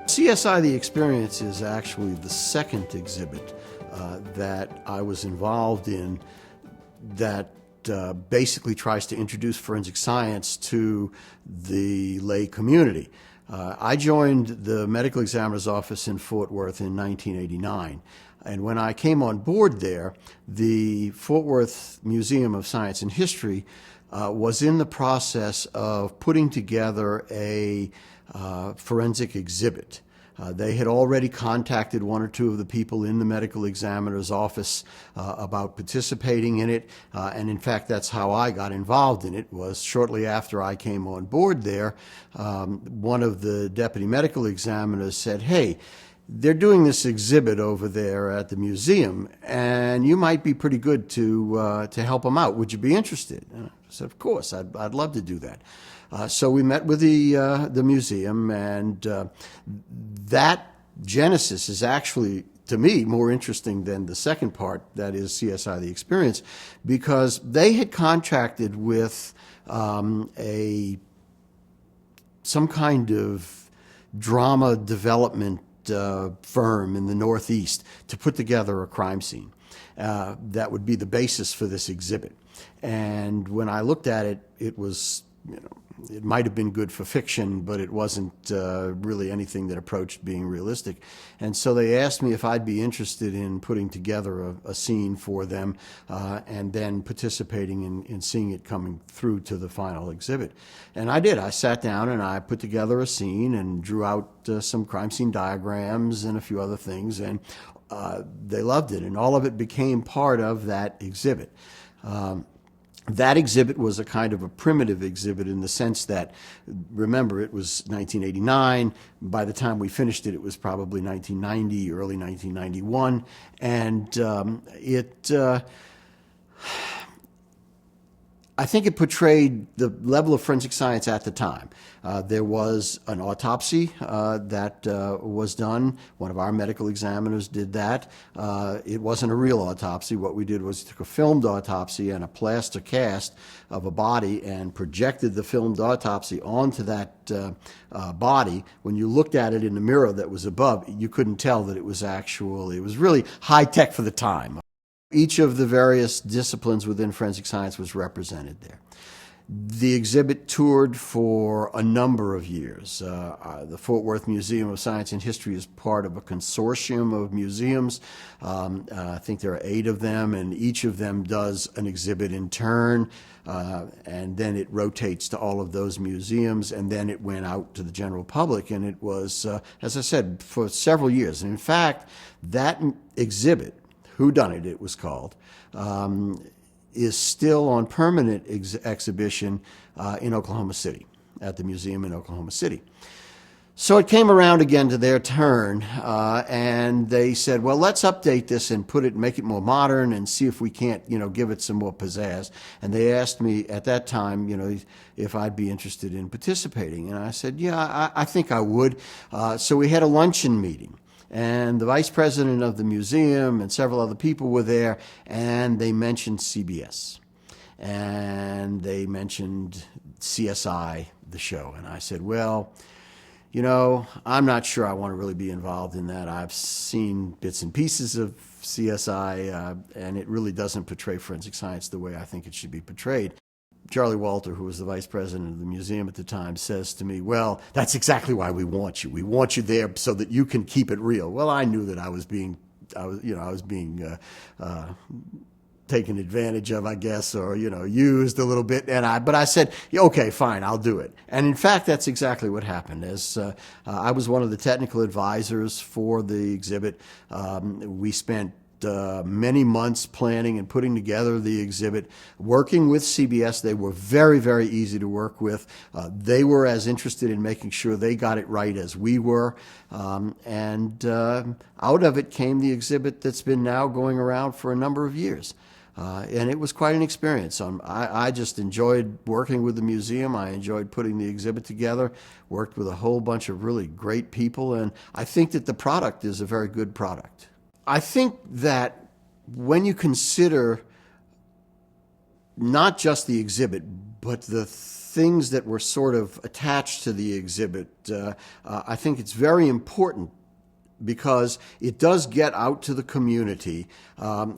CSI The Experience is actually the second exhibit that I was involved in that basically tries to introduce forensic science to the lay community. I joined the medical examiner's office in Fort Worth in 1989. And when I came on board there, the Fort Worth Museum of Science and History was in the process of putting together a forensic exhibit. They had already contacted one or two of the people in the medical examiner's office about participating in it, and in fact that's how I got involved in it. Was shortly after I came on board there, one of the deputy medical examiners said, "Hey, they're doing this exhibit over there at the museum, and you might be pretty good to help them out. Would you be interested?" And I said, "Of course, I'd love to do that." So we met with the museum, and that genesis is actually, to me, more interesting than the second part, that is CSI The Experience, because they had contracted with some kind of drama development firm in the Northeast to put together a crime scene that would be the basis for this exhibit. And when I looked at it, it was, it might have been good for fiction, but it wasn't really anything that approached being realistic. And so they asked me if I'd be interested in putting together a scene for them and then participating in seeing it coming through to the final exhibit. And I did. I sat down and I put together a scene and drew out some crime scene diagrams and a few other things, and they loved it, and all of it became part of that exhibit. That exhibit was a kind of a primitive exhibit in the sense that, remember, it was 1989. By the time we finished it, it was probably 1990, early 1991. And I think it portrayed the level of forensic science at the time. There was an autopsy that was done. One of our medical examiners did that. It wasn't a real autopsy. What we did was took a filmed autopsy and a plaster cast of a body and projected the filmed autopsy onto that body. When you looked at it in the mirror that was above, you couldn't tell that it was actual. It was really high tech for the time. Each of the various disciplines within forensic science was represented there. The exhibit toured for a number of years. The Fort Worth Museum of Science and History is part of a consortium of museums. I think there are 8 of them, and each of them does an exhibit in turn, and then it rotates to all of those museums, and then it went out to the general public, and it was, as I said, for several years. And in fact, that exhibit, Whodunit it was called, is still on permanent exhibition in Oklahoma City, at the museum in Oklahoma City. So it came around again to their turn, and they said, well, let's update this and make it more modern and see if we can't, give it some more pizzazz. And they asked me at that time, if I'd be interested in participating. And I said, yeah, I think I would. So we had a luncheon meeting. And the vice president of the museum and several other people were there, and they mentioned CBS. And they mentioned CSI, the show. And I said, well, I'm not sure I want to really be involved in that. I've seen bits and pieces of CSI, and it really doesn't portray forensic science the way I think it should be portrayed. Charlie Walter, who was the vice president of the museum at the time, says to me, well, that's exactly why we want you. We want you there so that you can keep it real. Well, I knew that I was being taken advantage of, I guess, or, used a little bit. But I said, okay, fine, I'll do it. And in fact, that's exactly what happened. As I was one of the technical advisors for the exhibit, we spent many months planning and putting together the exhibit, working with CBS. They were very, very easy to work with. They were as interested in making sure they got it right as we were. And out of it came the exhibit that's been now going around for a number of years. And it was quite an experience. I just enjoyed working with the museum. I enjoyed putting the exhibit together, worked with a whole bunch of really great people, and I think that the product is a very good product. I think that when you consider not just the exhibit, but the things that were sort of attached to the exhibit, I think it's very important because it does get out to the community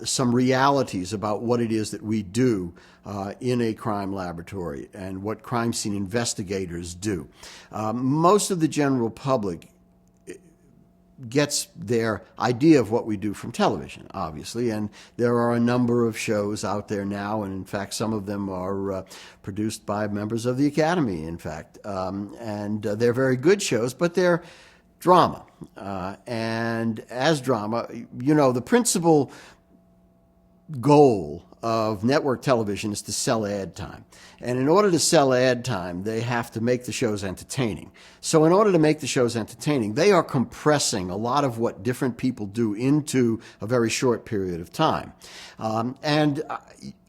some realities about what it is that we do in a crime laboratory and what crime scene investigators do. Most of the general public gets their idea of what we do from television, obviously, and there are a number of shows out there now, and in fact some of them are produced by members of the Academy, in fact, and they're very good shows, but they're drama. And as drama, you know, the principal goal of network television is to sell ad time. And in order to sell ad time, they have to make the shows entertaining. So in order to make the shows entertaining, they are compressing a lot of what different people do into a very short period of time. And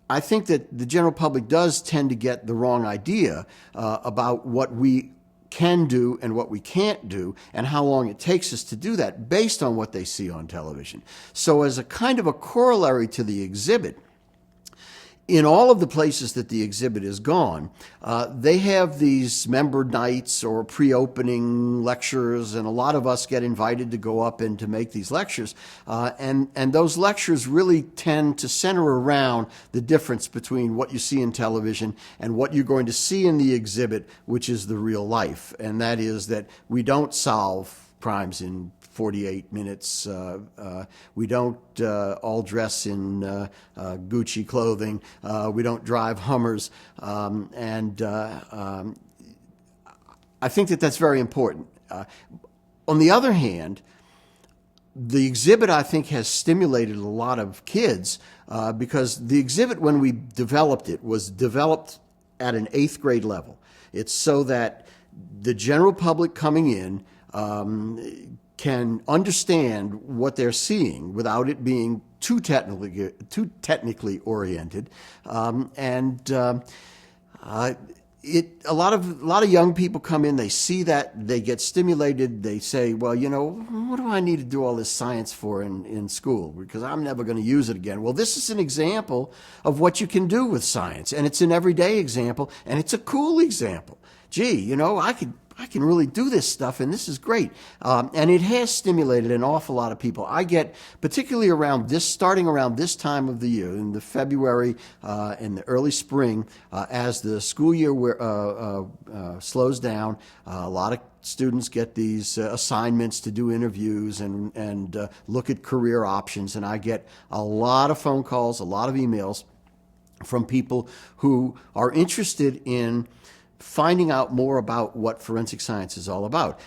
I think that the general public does tend to get the wrong idea about what we can do and what we can't do and how long it takes us to do that based on what they see on television. So as a kind of a corollary to the exhibit, in all of the places that the exhibit is gone, they have these member nights or pre-opening lectures, and a lot of us get invited to go up and to make these lectures. And those lectures really tend to center around the difference between what you see in television and what you're going to see in the exhibit, which is the real life. And that is that we don't solve crimes in 48 minutes. We don't all dress in Gucci clothing. We don't drive Hummers. And I think that that's very important. On the other hand, the exhibit, I think, has stimulated a lot of kids because the exhibit, when we developed it, was developed at an 8th grade level. It's so that the general public coming in can understand what they're seeing without it being too technically oriented, a lot of young people come in, they see that, they get stimulated, they say, well, you know, what do I need to do all this science for in school? Because I'm never going to use it again. Well, this is an example of what you can do with science, and it's an everyday example, and it's a cool example. Gee, you know, I can really do this stuff, and this is great. And it has stimulated an awful lot of people. I get, particularly starting around this time of the year, in the February and the early spring, as the school year slows down, a lot of students get these assignments to do interviews and look at career options, and I get a lot of phone calls, a lot of emails from people who are interested in finding out more about what forensic science is all about.